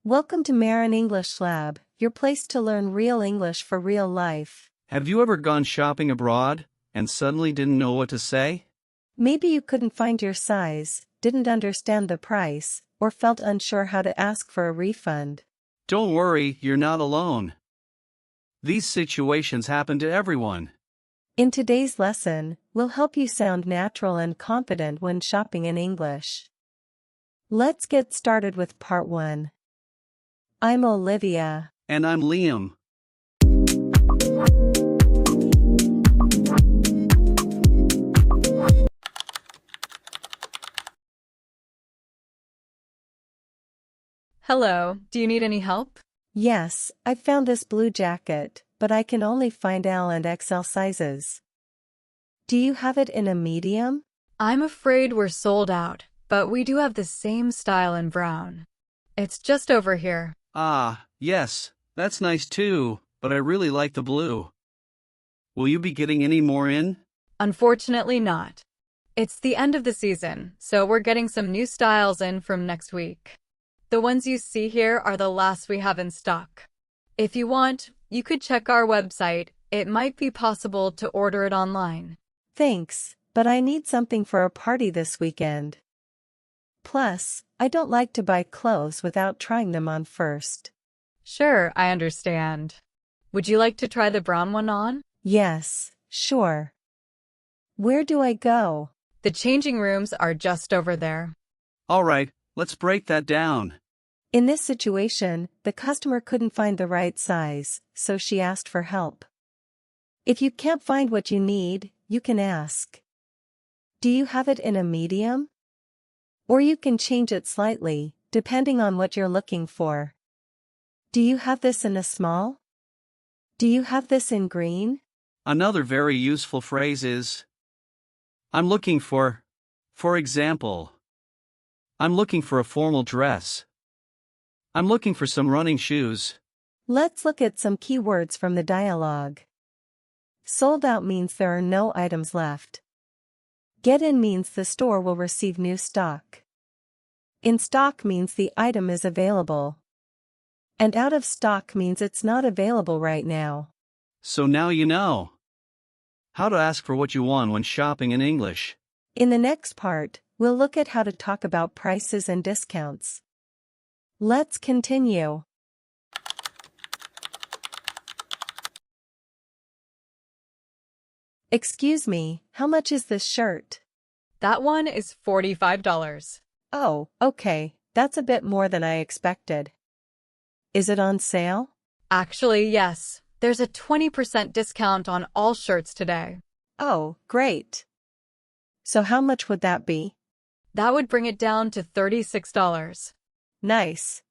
Welcome to Marin English Lab, your place to learn real English for real life. Have you ever gone shopping abroad and suddenly didn't know what to say? Maybe you couldn't find your size, didn't understand the price, or felt unsure how to ask for a refund. Don't worry, you're not alone. These situations happen to everyone. In today's lesson, we'll help you sound natural and confident when shopping in English. Let's get started with part 1. I'm Olivia. And I'm Liam. Hello, do you need any help? Yes, I found this blue jacket, but I can only find L and XL sizes. Do you have it in a medium? I'm afraid we're sold out, but we do have the same style in brown. It's just over here. Ah, yes, that's nice too, but I really like the blue. Will you be getting any more in? Unfortunately not. It's the end of the season, so we're getting some new styles in from next week. The ones you see here are the last we have in stock. If you want, you could check our website. It might be possible to order it online. Thanks, but I need something for a party this weekend. Plus, I don't like to buy clothes without trying them on first. Sure, I understand. Would you like to try the brown one on? Yes, sure. Where do I go? The changing rooms are just over there. All right, let's break that down. In this situation, the customer couldn't find the right size, so she asked for help. If you can't find what you need, you can ask, "Do you have it in a medium?" Or you can change it slightly, depending on what you're looking for. Do you have this in a small? Do you have this in green? Another very useful phrase is, I'm looking for example, I'm looking for a formal dress. I'm looking for some running shoes. Let's look at some keywords from the dialogue. Sold out means there are no items left. Get in means the store will receive new stock. In stock means the item is available. And out of stock means it's not available right now. So now you know how to ask for what you want when shopping in English. In the next part, we'll look at how to talk about prices and discounts. Let's continue. Excuse me, how much is this shirt? That one is $45. Oh, okay, that's a bit more than I expected. Is it on sale? Actually, yes. There's a 20% discount on all shirts today. Oh, great. So how much would that be? That would bring it down to $36. Nice.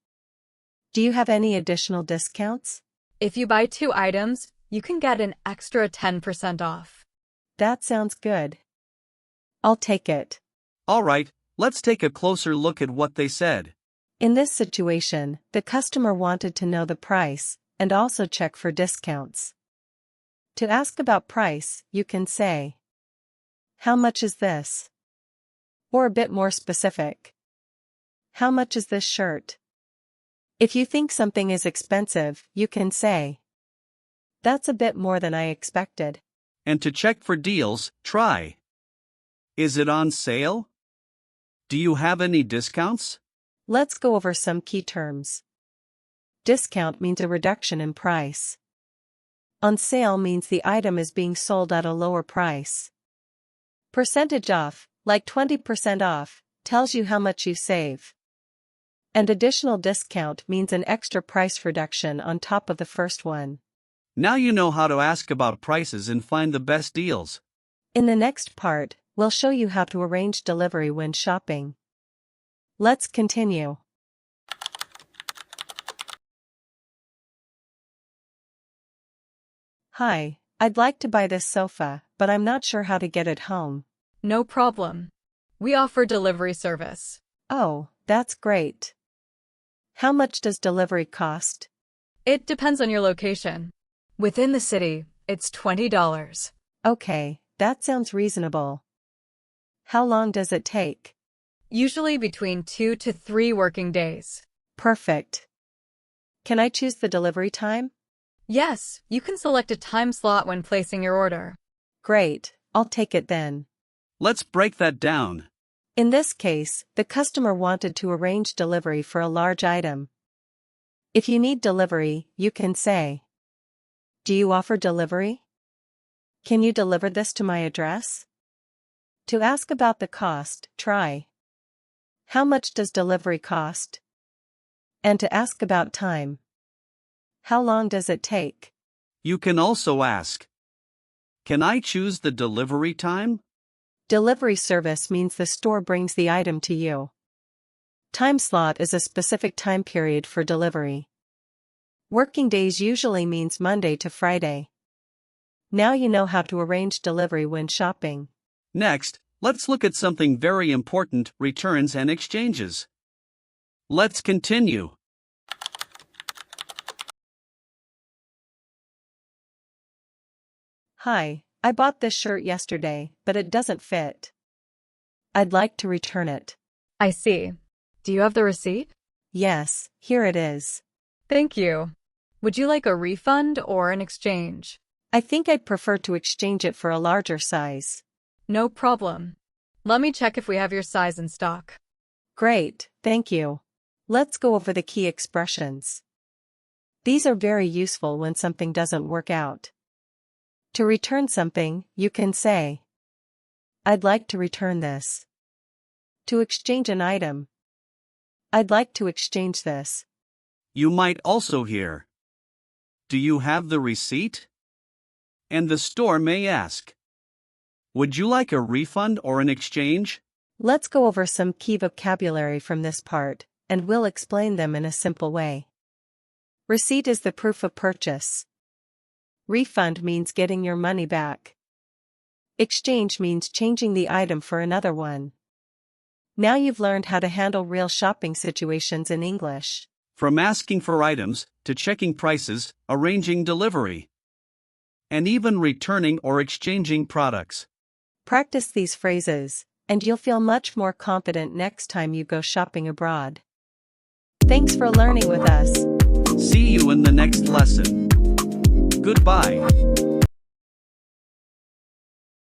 Do you have any additional discounts? If you buy 2 items, you can get an extra 10% off. That sounds good. I'll take it. All right, let's take a closer look at what they said. In this situation, the customer wanted to know the price and also check for discounts. To ask about price, you can say, "How much is this?" Or a bit more specific, "How much is this shirt?" If you think something is expensive, you can say, "That's a bit more than I expected." And to check for deals, try, is it on sale? Do you have any discounts? Let's go over some key terms. Discount means a reduction in price. On sale means the item is being sold at a lower price. Percentage off, like 20% off, tells you how much you save. And additional discount means an extra price reduction on top of the first one. Now you know how to ask about prices and find the best deals. In the next part, we'll show you how to arrange delivery when shopping. Let's continue. Hi, I'd like to buy this sofa, but I'm not sure how to get it home. No problem. We offer delivery service. Oh, that's great. How much does delivery cost? It depends on your location. Within the city, it's $20. Okay, that sounds reasonable. How long does it take? Usually between 2 to 3 working days. Perfect. Can I choose the delivery time? Yes, you can select a time slot when placing your order. Great, I'll take it then. Let's break that down. In this case, the customer wanted to arrange delivery for a large item. If you need delivery, you can say, "Do you offer delivery? Can you deliver this to my address?" To ask about the cost, try, "How much does delivery cost?" And to ask about time, "How long does it take?" You can also ask, "Can I choose the delivery time?" Delivery service means the store brings the item to you. Time slot is a specific time period for delivery. Working days usually means Monday to Friday. Now you know how to arrange delivery when shopping. Next, let's look at something very important: returns and exchanges. Let's continue. Hi, I bought this shirt yesterday, but it doesn't fit. I'd like to return it. I see. Do you have the receipt? Yes, here it is. Thank you. Would you like a refund or an exchange? I think I'd prefer to exchange it for a larger size. No problem. Let me check if we have your size in stock. Great, thank you. Let's go over the key expressions. These are very useful when something doesn't work out. To return something, you can say, "I'd like to return this." To exchange an item, "I'd like to exchange this." You might also hear, "Do you have the receipt?" And the store may ask, "Would you like a refund or an exchange?" Let's go over some key vocabulary from this part, and we'll explain them in a simple way. Receipt is the proof of purchase. Refund means getting your money back. Exchange means changing the item for another one. Now you've learned how to handle real shopping situations in English. From asking for items, to checking prices, arranging delivery, and even returning or exchanging products. Practice these phrases, and you'll feel much more confident next time you go shopping abroad. Thanks for learning with us. See you in the next lesson. Goodbye.